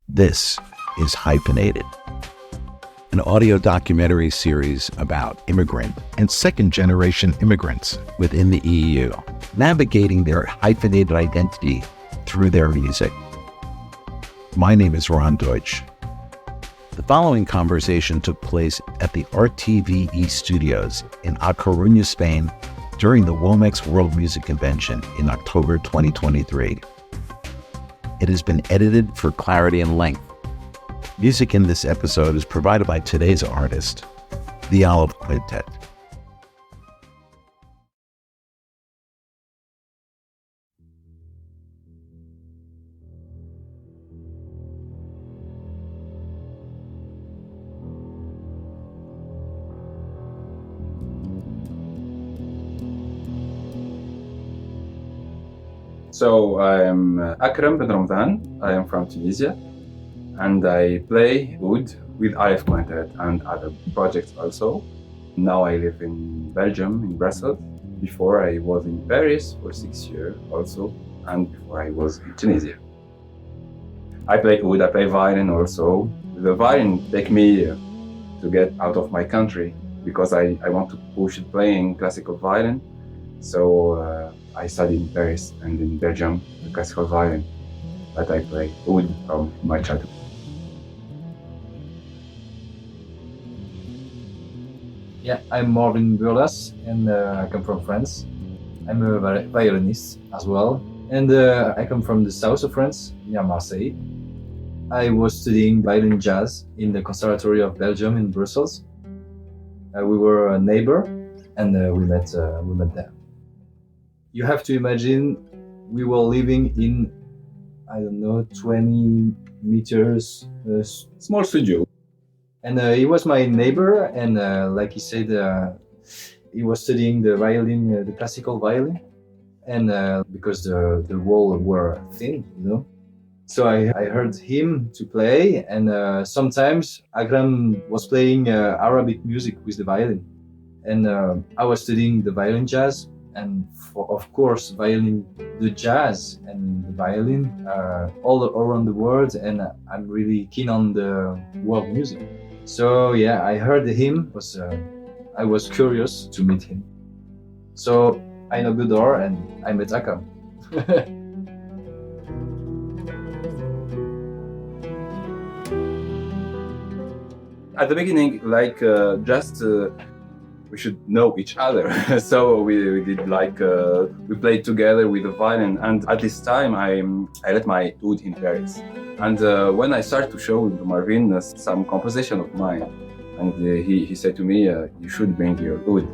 This is Hyphenated, an audio documentary series about immigrant and second-generation immigrants within the EU, navigating their hyphenated identity through their music. My name is Ron Deutsch. The following conversation took place at the RTVE studios in A Coruña, Spain, during the WOMEX World Music Convention in October 2023. It has been edited for clarity and length. Music in this episode is provided by today's artist, the Aleph Quintet. So I'm Akram and Marvin. I am from Tunisia, and I play oud with Aleph Quintet and other projects also. Now I live in Belgium, in Brussels. Before I was in Paris for 6 years also, and before I was in Tunisia. I play oud, I play violin also. The violin take me to get out of my country because I want to push playing classical violin. So I studied in Paris and in Belgium the classical violin, but I play oud from my childhood. Yeah, I'm Marvin and I come from France. I'm a violinist as well, and I come from the south of France, near Marseille. I was studying violin jazz in the Conservatory of Belgium in Brussels. We were a neighbor, and we met there. You have to imagine we were living in, 20 meters, Small studio. and he was my neighbor, and like he said, he was studying the violin, the classical violin, and because the walls were thin, So I heard him to play, and sometimes Akram was playing Arabic music with the violin, and I was studying the violin jazz. And of course, violin, the jazz and the violin all around the world, and I'm really keen on the world music. So yeah, I heard him. I was curious to meet him. So I knocked the door and I met Akram. At the beginning, we should know each other. So we did we played together with the violin, and at this time I let my oud in Paris. And when I started to show to Marvin some composition of mine, and he said to me, you should bring your oud.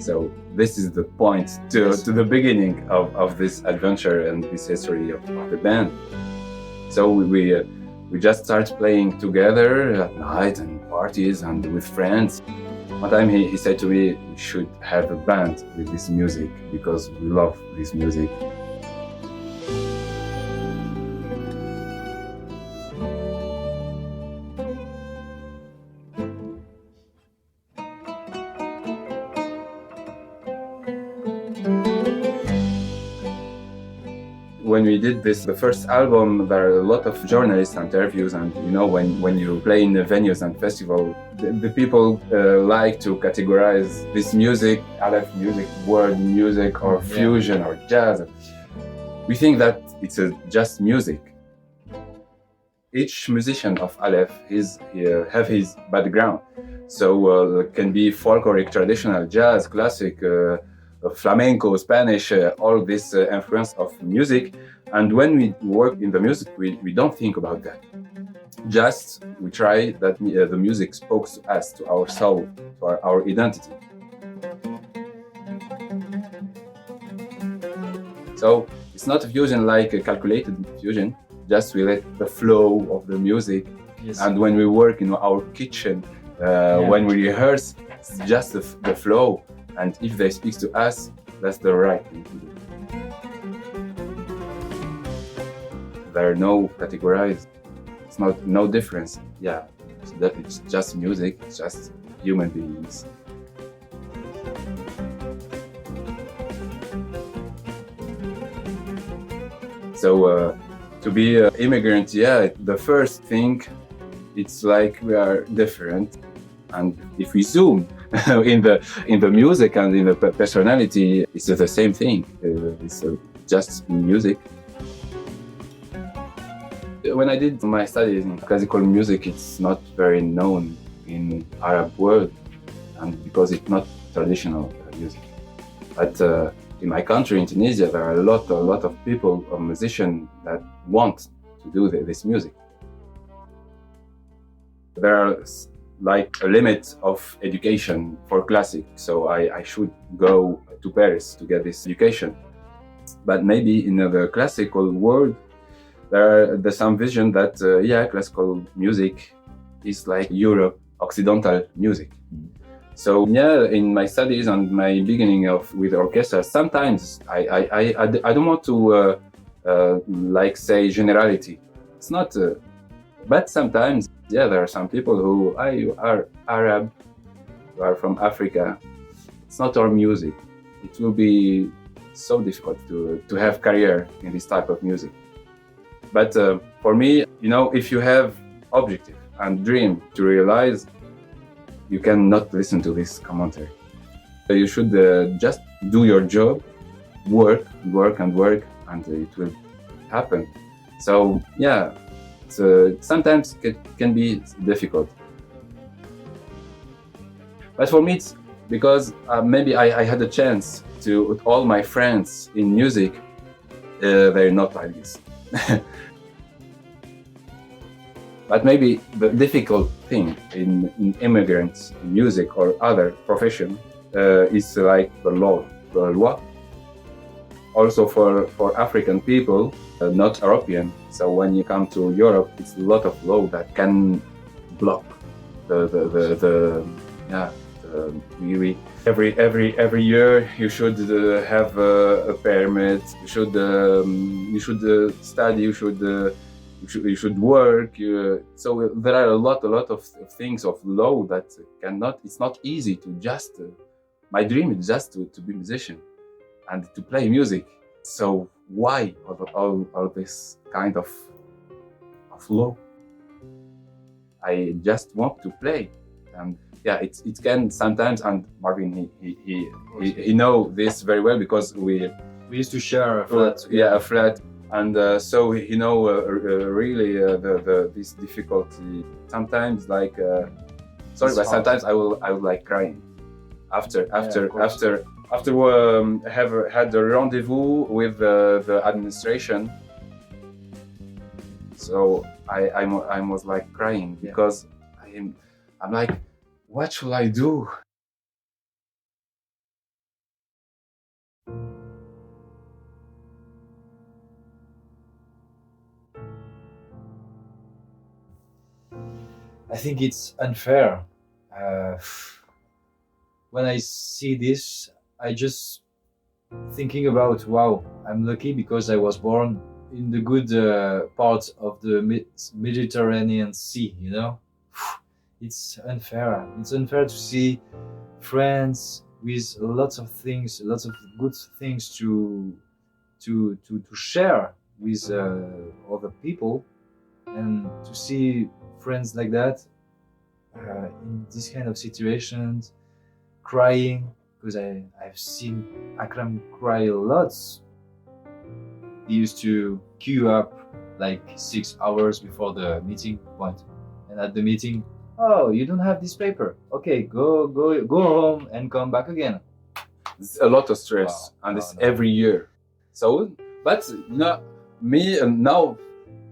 So this is the point to the beginning of this adventure and this history of the band. So we just started playing together at night and parties and with friends. One time he said to me, we should have a band with this music because we love this music. When we did the first album, there are a lot of journalist interviews, and when you play in the venues and festivals, the people like to categorize this music, Aleph music, world music, or fusion, or jazz. We think that it's just music. Each musician of Aleph have his background, so it can be folkloric, traditional, jazz, classic, flamenco, Spanish, all this influence of music. And when we work in the music, we don't think about that. Just we try that the music spoke to us, to our soul, to our identity. So it's not a fusion like a calculated fusion, just we let the flow of the music. Yes. And when we work in our kitchen, when we rehearse, it's just the flow. And if they speak to us, that's the right thing to do. There are no categorized. It's no difference. Yeah, it's just music. It's just human beings. So To be an immigrant, yeah, the first thing, it's like we are different. And if we zoom in the music and in the personality, it's the same thing. It's just music. When I did my studies in classical music, it's not very known in Arab world, and because it's not traditional music. But in my country, in Tunisia, there are a lot of people, of musicians that want to do this music. There are like a limit of education for classic, so I should go to Paris to get this education. But maybe in the classical world, there's some vision that classical music is like Europe, Occidental music. So yeah, in my studies and my beginning with orchestra, sometimes I don't want to like say generality. It's not, but sometimes there are some people who are Arab, who are from Africa. It's not our music. It will be so difficult to have career in this type of music. But for me, if you have objective and dream to realize, you cannot listen to this commentary. You should just do your job, work, and it will happen. So yeah, sometimes it can be difficult. But for me, it's because maybe I had a chance to, with all my friends in music, they're not like this. But maybe the difficult thing in immigrants music or other profession is like the law, the loi. Also for African people, not European. So when you come to Europe, it's a lot of law that can block every year you should have a permit. You should study. You should work. So there are a lot of things of law that cannot. It's not easy to just. My dream is just to be a musician and to play music. So why all this kind of law? I just want to play, and it can sometimes. And Marvin, he know this very well because we used to share a flat. A flat. And so really this difficulty sometimes like but sometimes I would like crying after have had a rendezvous with the administration. So I was like crying because I'm like, what should I do? I think it's unfair. When I see this, I just thinking about, wow, I'm lucky because I was born in the good part of the Mediterranean Sea, It's unfair. It's unfair to see friends with lots of good things to share with other people, and to see friends like that in this kind of situations, crying, because I've seen Akram cry lots. He used to queue up like 6 hours before the meeting point, and at the meeting, oh, you don't have this paper. Okay, go home and come back again. It's a lot of stress, and it's every year. So, but me now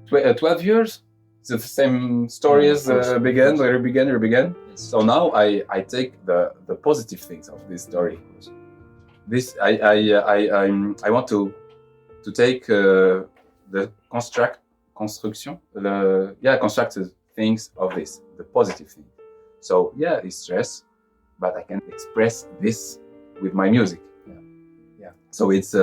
12 years. The same stories began. Yes. So now I take the positive things of this story. This I want to take the constructed things of this, the positive thing. So it's stress, but I can express this with my music. Yeah. So it's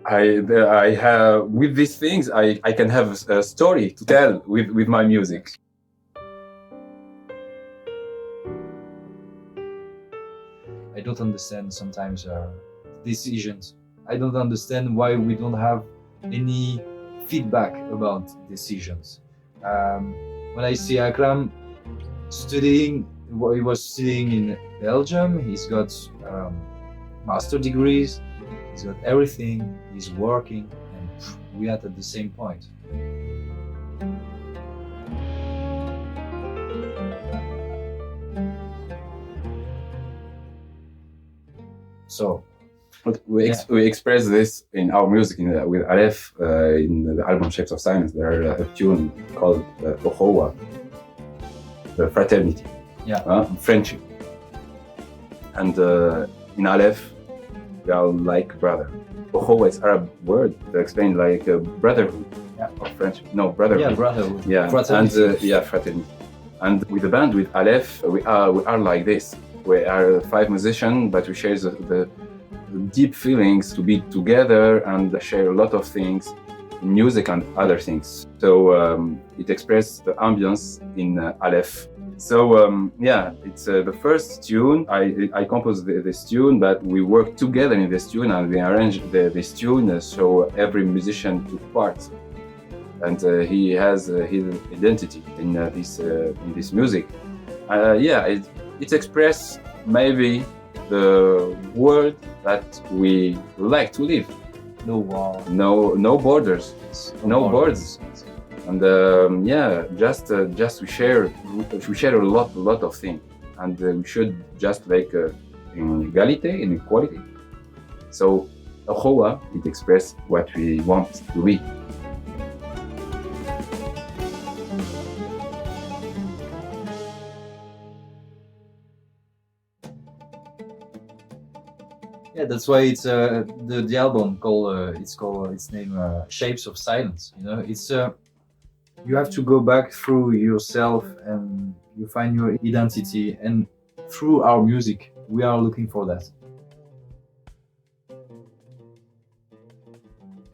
I have with these things I can have a story to tell with my music. I don't understand sometimes decisions. I don't understand why we don't have any feedback about decisions. When I see Akram studying, he was studying in Belgium, he's got master degrees, he's got everything, he's working, and we are at the same point. So we express this in our music with Aleph in the album Shapes of Silence. There a tune called Ochoa, the fraternity, friendship. And in Aleph, we are like brother. Ochoa is Arab word to explain like brotherhood or friendship. No, brotherhood. Yeah, brotherhood. Yeah, fraternity. And fraternity. And with the band, with Aleph, we are like this. We are 5 musicians, but we share the deep feelings to be together and share a lot of things, music and other things. So it expresses the ambience in Aleph. So it's the first tune. I composed this tune, but we worked together in this tune and we arranged this tune so every musician took part. And he has his identity in this music. It expresses maybe the world that we like to live. No wall. No borders. No borders. And just we share a lot of things, and we should just like in equality, in equality. So Ochoa, it expresses what we want to be. Yeah, that's why it's the album called its name Shapes of Silence. You know, it's you have to go back through yourself and you find your identity, and through our music we are looking for that.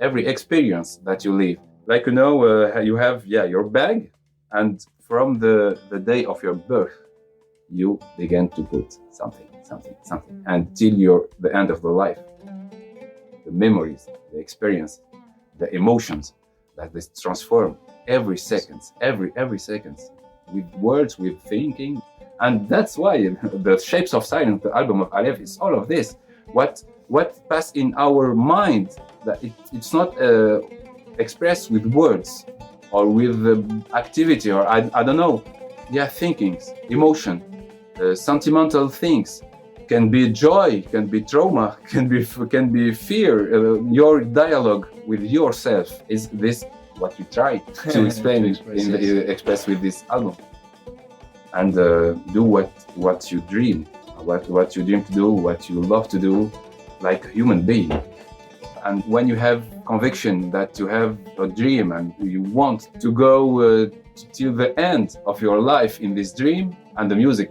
Every experience that you live, like you have your bag, and from the day of your birth you begin to put something until the end of the life. The memories, the experience, the emotions that they transform every second, with words, with thinking. And that's why the Shapes of Silence, the album of Aleph, is all of this. What passed in our mind, that it's not expressed with words or with activity or I don't know. Thinkings, emotion, sentimental things. Can be joy, can be trauma, can be fear. Your dialogue with yourself is this what you try to explain express with this album, and do what you dream, what you dream to do, what you love to do, like a human being. And when you have conviction that you have a dream and you want to go till the end of your life in this dream, and the music.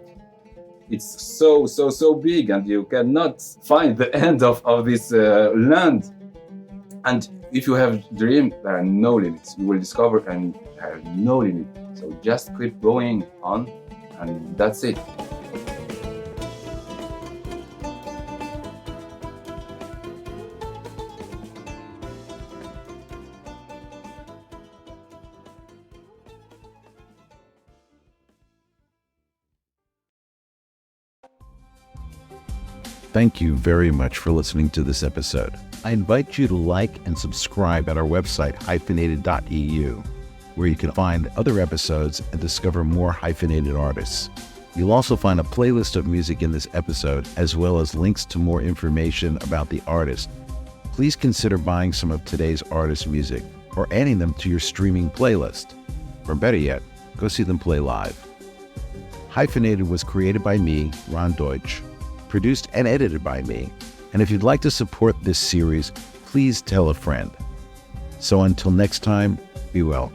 It's so big, and you cannot find the end of this land. And if you have dream, there are no limits. You will discover, and there are no limits. So just keep going on, and that's it. Thank you very much for listening to this episode. I invite you to like and subscribe at our website, hyphenated.eu, where you can find other episodes and discover more hyphenated artists. You'll also find a playlist of music in this episode, as well as links to more information about the artist. Please consider buying some of today's artist music or adding them to your streaming playlist. Or better yet, go see them play live. Hyphenated was created by me, Ron Deutsch, produced and edited by me. And if you'd like to support this series, please tell a friend. So until next time, be well.